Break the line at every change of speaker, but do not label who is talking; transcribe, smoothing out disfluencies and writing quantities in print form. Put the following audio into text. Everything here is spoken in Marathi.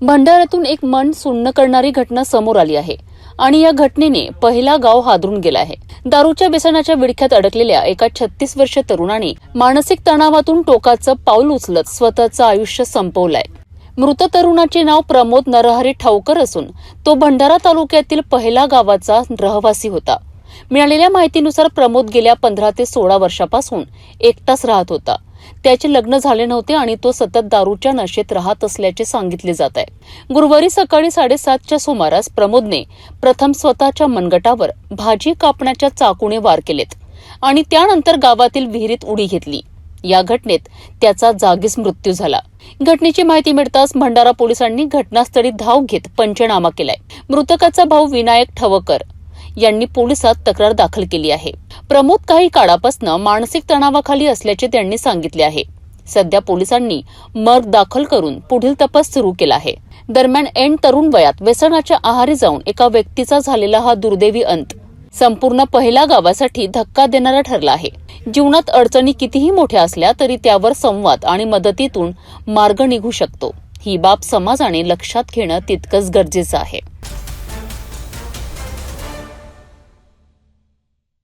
भंडाऱ्यातून एक मन सुन्न करणारी घटना समोर आली आहे आणि या घटनेने पहिला गाव हादरून गेला आहे। दारूच्या व्यसनाच्या विळख्यात अडकलेल्या एका 36 वर्षीय तरुणाने मानसिक तणावातून टोकाचं पाऊल उचलत स्वतःचं आयुष्य संपवलंय। मृत तरुणाचे नाव प्रमोद नरहरी ठावकर असून तो भंडारा तालुक्यातील पहिला गावाचा रहिवासी होता। मिळालेल्या माहितीनुसार प्रमोद गेल्या 15 ते 16 वर्षापासून एकटाच राहत होता। त्याचे लग्न झाले नव्हते आणि तो सतत दारूच्या नशेत राहत असल्याचे सांगितले जात आहे। गुरुवारी सकाळी 7:30च्या सुमारास प्रमोदने प्रथम स्वतःच्या मनगटावर भाजी कापण्याच्या चाकूने वार केलेत आणि त्यानंतर गावातील विहिरीत उडी घेतली। या घटनेत त्याचा जागीच मृत्यू झाला। घटनेची माहिती मिळताच भंडारा पोलिसांनी घटनास्थळी धाव घेत पंचनामा केलाय। मृतकाचा भाऊ विनायक ठवकर यांनी पोलिसात तक्रार दाखल केली आहे। प्रमोद काही काळापासून मानसिक तणावाखाली असल्याचे त्यांनी सांगितले आहे। सध्या पोलिसांनी मर्ग दाखल करून पुढील तपास सुरू केला आहे। दरम्यान ऐन तरुण वयात व्यसनाच्या आहारी जाऊन एका व्यक्तीचा झालेला हा दुर्दैवी अंत संपूर्ण पहिल्या गावासाठी धक्का देणारा ठरला आहे। जीवनात अडचणी कितीही मोठ्या असल्या तरी त्यावर संवाद आणि मदतीतून मार्ग निघू शकतो। ही बाब समाजाने लक्षात घेणं तितकंच गरजेचं आहे।